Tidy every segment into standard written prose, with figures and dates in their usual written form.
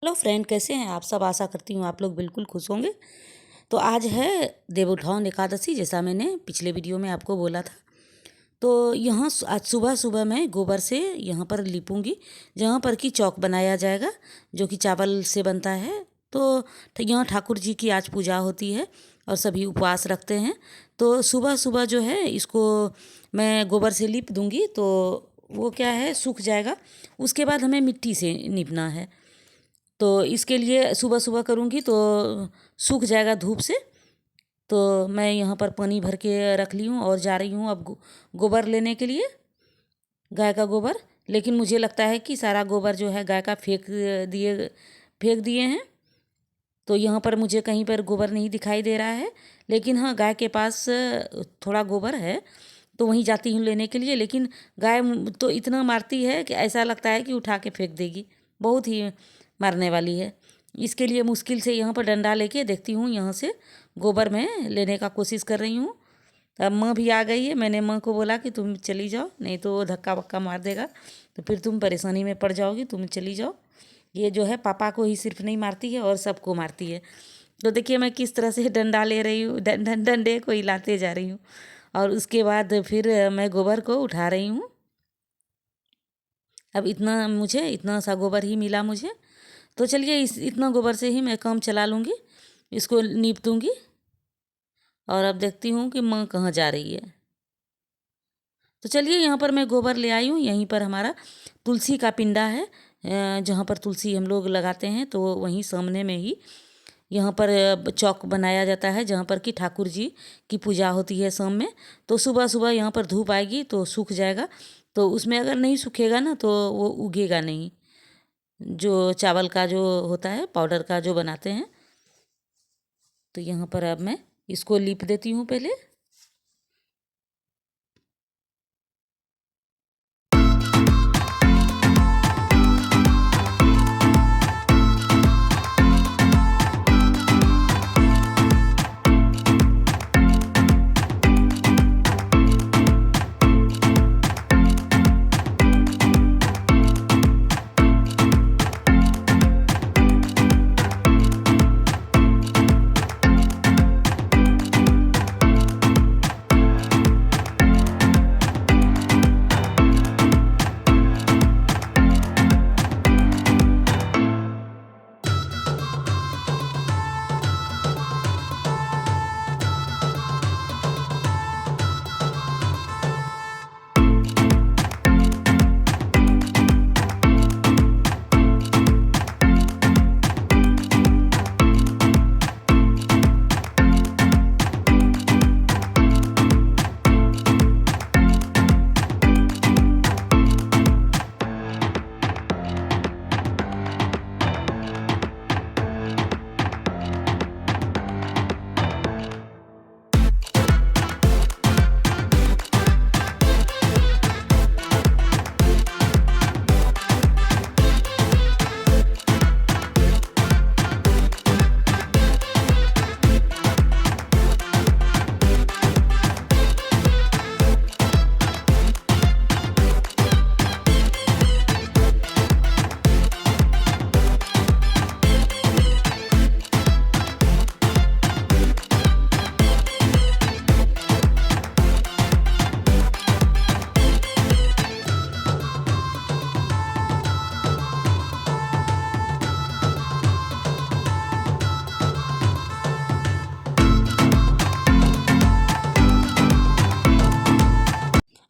Hello friend, कैसे हैं आप सब। आशा करती हूँ आप लोग बिल्कुल खुश होंगे। तो आज है देवोत्थान एकादशी, जैसा मैंने पिछले वीडियो में आपको बोला था। तो यहाँ आज सुबह सुबह मैं गोबर से यहाँ पर लिपूंगी, जहाँ पर कि चौक बनाया जाएगा जो कि चावल से बनता है। तो यहाँ ठाकुर जी की आज पूजा होती है और सभी उपवास रखते हैं। तो सुबह सुबह जो है इसको मैं गोबर से लीप दूंगी, तो वो क्या है, सूख जाएगा। उसके बाद हमें मिट्टी से लीपना है। तो इसके लिए सुबह सुबह करूँगी तो सूख जाएगा धूप से। तो मैं यहाँ पर पानी भर के रख ली हूँ और जा रही हूँ अब गोबर लेने के लिए, गाय का गोबर। लेकिन मुझे लगता है कि सारा गोबर जो है गाय का फेंक दिए हैं। तो यहाँ पर मुझे कहीं पर गोबर नहीं दिखाई दे रहा है, लेकिन हाँ, गाय के पास थोड़ा गोबर है, तो वहीं जाती हूँ लेने के लिए। लेकिन गाय तो इतना मारती है कि ऐसा लगता है कि उठा के फेंक देगी, बहुत ही मारने वाली है। इसके लिए मुश्किल से यहाँ पर डंडा लेके देखती हूँ, यहाँ से गोबर में लेने का कोशिश कर रही हूँ। अब माँ भी आ गई है। मैंने माँ को बोला कि तुम चली जाओ, नहीं तो वो धक्का वक्का मार देगा, तो फिर तुम परेशानी में पड़ जाओगी, तुम चली जाओ। ये जो है पापा को ही सिर्फ नहीं मारती है और सबको मारती है। तो देखिए मैं किस तरह से डंडा ले रही हूँ, डंडे को हिलाते जा रही हूँ, और उसके बाद फिर मैं गोबर को उठा रही हूँ। अब इतना सा गोबर ही मिला मुझे, तो चलिए इतना गोबर से ही मैं काम चला लूँगी, इसको नीप दूँगी। और अब देखती हूँ कि माँ कहाँ जा रही है। तो चलिए यहाँ पर मैं गोबर ले आई हूँ। यहीं पर हमारा तुलसी का पिंडा है, जहाँ पर तुलसी हम लोग लगाते हैं, तो वहीं सामने में ही यहाँ पर चौक बनाया जाता है, जहाँ पर कि ठाकुर जी की पूजा होती है शाम में। तो सुबह सुबह यहाँ पर धूप आएगी तो सूख जाएगा। तो उसमें अगर नहीं सूखेगा ना तो वो उगेगा नहीं, जो चावल का जो होता है पाउडर का जो बनाते हैं। तो यहाँ पर अब मैं इसको लीप देती हूँ पहले।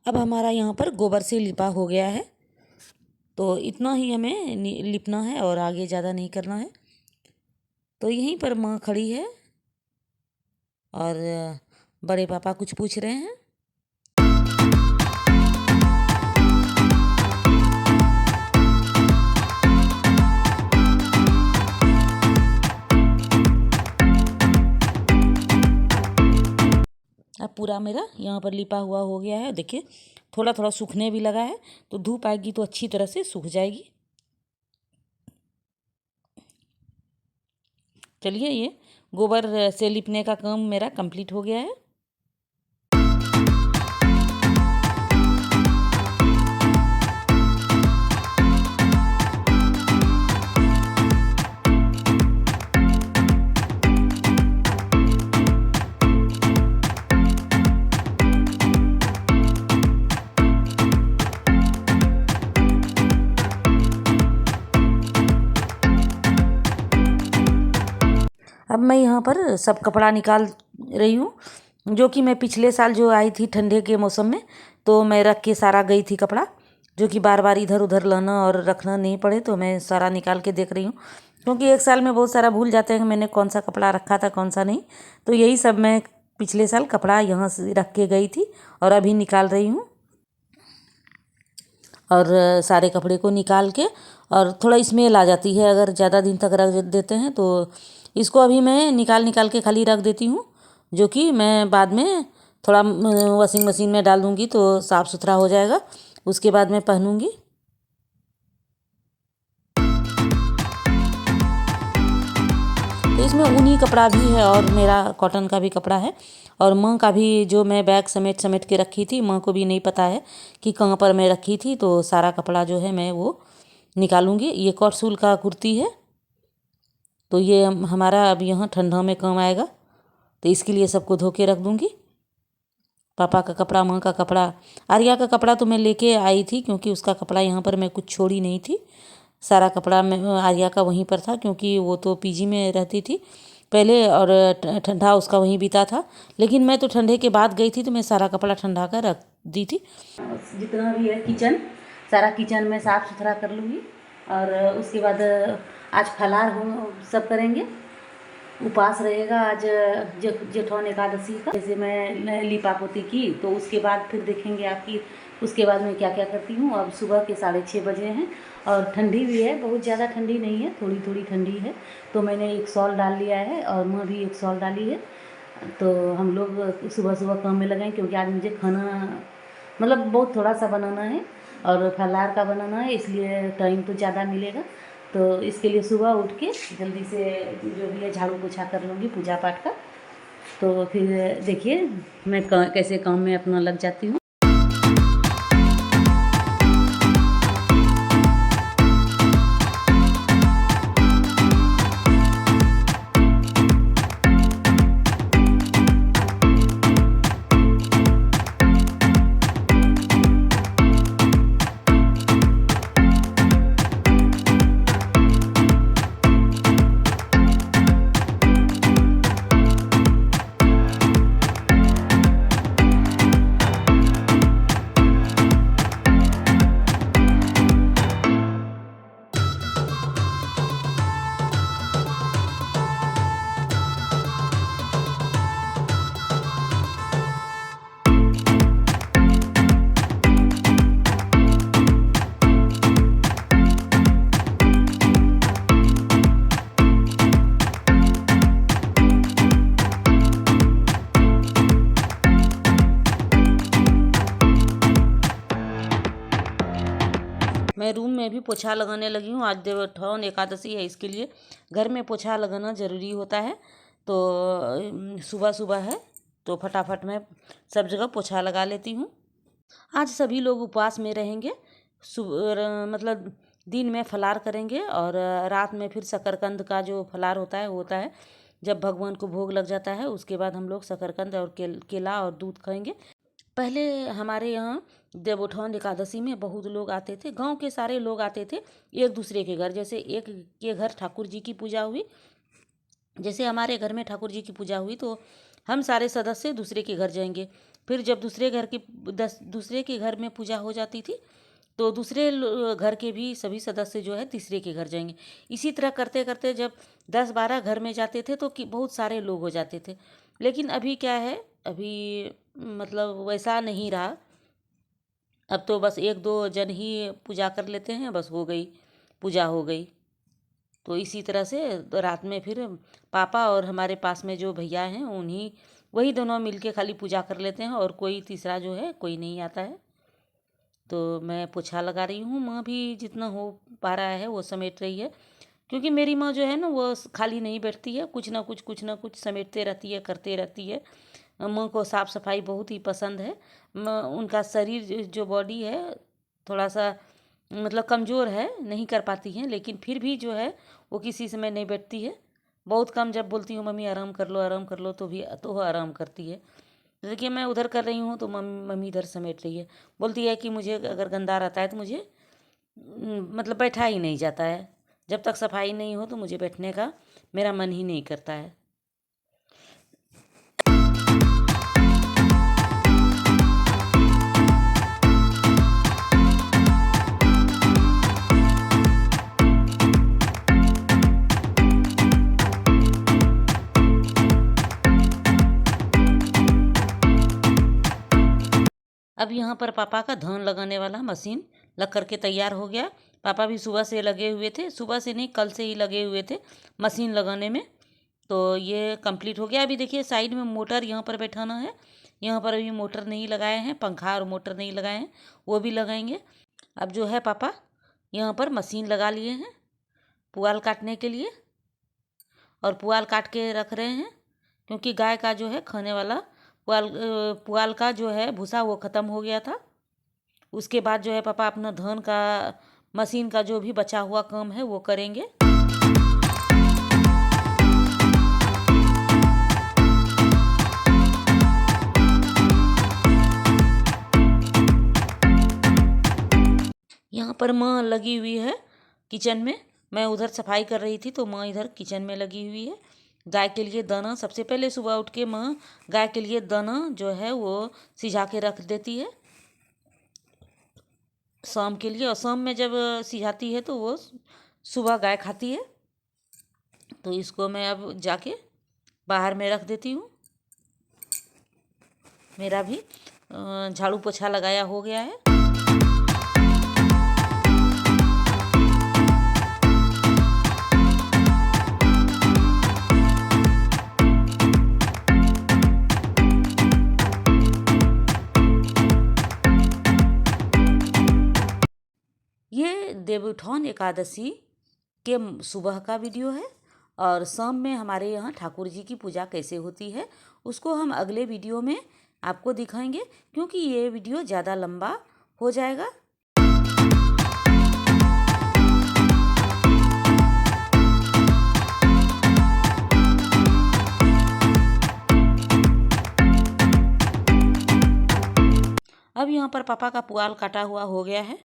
अब हमारा यहाँ पर गोबर से लिपा हो गया है, तो इतना ही हमें लिपना है और आगे ज़्यादा नहीं करना है। तो यहीं पर माँ खड़ी है और बड़े पापा कुछ पूछ रहे हैं। अब पूरा मेरा यहाँ पर लिपा हुआ हो गया है। देखिए थोड़ा थोड़ा सूखने भी लगा है, तो धूप आएगी तो अच्छी तरह से सूख जाएगी। चलिए ये गोबर से लिपने का काम मेरा कंप्लीट हो गया है। अब मैं यहाँ पर सब कपड़ा निकाल रही हूँ, जो कि मैं पिछले साल जो आई थी ठंडे के मौसम में, तो मैं रख के सारा गई थी कपड़ा, जो कि बार बार इधर उधर लाना और रखना नहीं पड़े, तो मैं सारा निकाल के देख रही हूँ। क्योंकि एक साल में बहुत सारा भूल जाते हैं कि मैंने कौन सा कपड़ा रखा था कौन सा नहीं। तो यही सब मैं पिछले साल कपड़ा यहाँ से रख के गई थी और अभी निकाल रही हूँ। और सारे कपड़े को निकाल के, और थोड़ा स्मेल आ जाती है अगर ज़्यादा दिन तक रख देते हैं, तो इसको अभी मैं निकाल निकाल के खाली रख देती हूँ, जो कि मैं बाद में थोड़ा वॉशिंग मशीन में डाल दूँगी तो साफ़ सुथरा हो जाएगा, उसके बाद मैं पहनूँगी। तो इसमें ऊनी कपड़ा भी है और मेरा कॉटन का भी कपड़ा है, और माँ का भी जो मैं बैग समेट समेट के रखी थी, माँ को भी नहीं पता है कि कहाँ पर मैं रखी थी, तो सारा कपड़ा जो है मैं वो निकालूंगी। ये कॉटसूल का कुर्ती है, तो ये हमारा अब यहाँ ठंडा में काम आएगा, तो इसके लिए सबको धो के रख दूँगी। पापा का कपड़ा, माँ का कपड़ा, आर्या का कपड़ा तो मैं लेके आई थी, क्योंकि उसका कपड़ा यहाँ पर मैं कुछ छोड़ी नहीं थी। सारा कपड़ा मैं आर्या का वहीं पर था, क्योंकि वो तो पीजी में रहती थी पहले, और ठंडा उसका वहीं बीता था। लेकिन मैं तो ठंडे के बाद गई थी, तो मैं सारा कपड़ा ठंडा कर रख दी थी। जितना भी है किचन, सारा किचन में साफ़ सुथरा कर लूँगी। और उसके बाद आज फलाहार हो सब करेंगे, उपवास रहेगा आज जेठौन एकादशी का। जैसे मैं लिपा पोती की, तो उसके बाद फिर देखेंगे आपकी उसके बाद मैं क्या क्या करती हूँ। अब सुबह के 6:30 बजे हैं और ठंडी भी है, बहुत ज़्यादा ठंडी नहीं है, थोड़ी थोड़ी ठंडी है। तो मैंने एक शॉल डाल लिया है और माँ भी एक शॉल डाली है। तो हम लोग सुबह सुबह काम में लगाएं, क्योंकि आज मुझे खाना मतलब बहुत थोड़ा सा बनाना है और फलाहार का बनाना है, इसलिए टाइम तो ज़्यादा मिलेगा। तो इसके लिए सुबह उठ के जल्दी से जो भी है झाड़ू पोछा कर लूँगी पूजा पाठ का। तो फिर देखिए मैं कैसे काम में अपना लग जाती हूँ। मैं रूम में भी पोछा लगाने लगी हूँ। आज देवोत्थान एकादशी है, इसके लिए घर में पोछा लगाना ज़रूरी होता है। तो सुबह सुबह है तो फटाफट मैं सब जगह पोछा लगा लेती हूँ। आज सभी लोग उपवास में रहेंगे। मतलब दिन में फलाहार करेंगे और रात में फिर शकरकंद का जो फलाहार होता है वो होता है जब भगवान को भोग लग जाता है, उसके बाद हम लोग शकरकंद और केला और दूध खाएंगे। पहले हमारे यहाँ देवोत्थान एकादशी में बहुत लोग आते थे, गांव के सारे लोग आते थे एक दूसरे के घर। जैसे एक के घर ठाकुर जी की पूजा हुई, जैसे हमारे घर में ठाकुर जी की पूजा हुई, तो हम सारे सदस्य दूसरे के घर जाएंगे। फिर जब दूसरे के घर में पूजा हो जाती थी, तो दूसरे घर के भी सभी सदस्य जो है तीसरे के घर जाएंगे। इसी तरह करते करते जब 10-12 घर में जाते थे तो कि बहुत सारे लोग हो जाते थे। लेकिन अभी क्या है, अभी मतलब वैसा नहीं रहा। अब तो बस 1-2 जन ही पूजा कर लेते हैं, बस हो गई पूजा हो गई। तो इसी तरह से तो रात में फिर पापा और हमारे पास में जो भैया हैं वही दोनों मिलके खाली पूजा कर लेते हैं, और कोई तीसरा जो है कोई नहीं आता है। तो मैं पोछा लगा रही हूँ, माँ भी जितना हो पा रहा है वो समेट रही है। क्योंकि मेरी माँ जो है ना वो खाली नहीं बैठती है, कुछ ना कुछ समेटते रहती है, करते रहती है। माँ को साफ़ सफाई बहुत ही पसंद है। उनका शरीर जो बॉडी है थोड़ा सा मतलब कमज़ोर है, नहीं कर पाती हैं, लेकिन फिर भी जो है वो किसी समय नहीं बैठती है। बहुत कम जब बोलती हूँ मम्मी आराम कर लो तो वो आराम करती है। देखिए मैं उधर कर रही हूँ तो मम्मी इधर समेट रही है। बोलती है कि मुझे अगर गंदा रहता है तो मुझे मतलब बैठा ही नहीं जाता है, जब तक सफाई नहीं हो तो मुझे बैठने का मेरा मन ही नहीं करता है। अब यहाँ पर पापा का धान लगाने वाला मशीन लग करके तैयार हो गया। पापा भी सुबह से लगे हुए थे, सुबह से नहीं कल से ही लगे हुए थे मशीन लगाने में। तो ये कंप्लीट हो गया। अभी देखिए साइड में मोटर यहाँ पर बैठाना है। यहाँ पर अभी मोटर नहीं लगाए हैं, पंखा और मोटर नहीं लगाए हैं, वो भी लगाएंगे। अब जो है पापा यहाँ पर मशीन लगा लिए हैं पुआल काटने के लिए, और पुआल काट के रख रहे हैं क्योंकि गाय का जो है खाने वाला पुआल का जो है भूसा वो ख़त्म हो गया था। उसके बाद जो है पापा अपना धान का मशीन का जो भी बचा हुआ काम है वो करेंगे। यहाँ पर माँ लगी हुई है किचन में, मैं उधर सफाई कर रही थी तो माँ इधर किचन में लगी हुई है। गाय के लिए दाना सबसे पहले सुबह उठ के माँ गाय के लिए दाना जो है वो सिझा के रख देती है शाम के लिए, और शाम में जब सिझाती है तो वो सुबह गाय खाती है। तो इसको मैं अब जाके बाहर में रख देती हूँ। मेरा भी झाड़ू पोछा लगाया हो गया है। ये देवउठान एकादशी के सुबह का वीडियो है, और शाम में हमारे यहाँ ठाकुर जी की पूजा कैसे होती है उसको हम अगले वीडियो में आपको दिखाएंगे, क्योंकि ये वीडियो ज़्यादा लंबा हो जाएगा। अब यहाँ पर पापा का पुआल काटा हुआ हो गया है,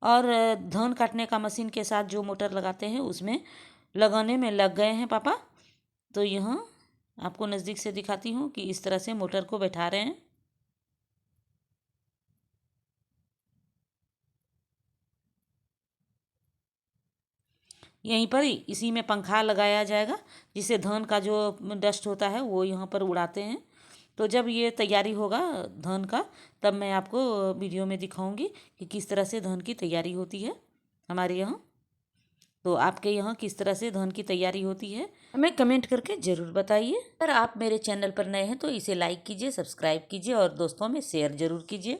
और धान काटने का मशीन के साथ जो मोटर लगाते हैं उसमें लगाने में लग गए हैं पापा। तो यहाँ आपको नज़दीक से दिखाती हूँ कि इस तरह से मोटर को बैठा रहे हैं। यहीं पर इसी में पंखा लगाया जाएगा, जिससे धान का जो डस्ट होता है वो यहाँ पर उड़ाते हैं। तो जब ये तैयारी होगा धान का तब मैं आपको वीडियो में दिखाऊंगी कि किस तरह से धान की तैयारी होती है हमारे यहाँ। तो आपके यहाँ किस तरह से धान की तैयारी होती है हमें कमेंट करके ज़रूर बताइए। अगर आप मेरे चैनल पर नए हैं तो इसे लाइक कीजिए, सब्सक्राइब कीजिए और दोस्तों में शेयर ज़रूर कीजिए।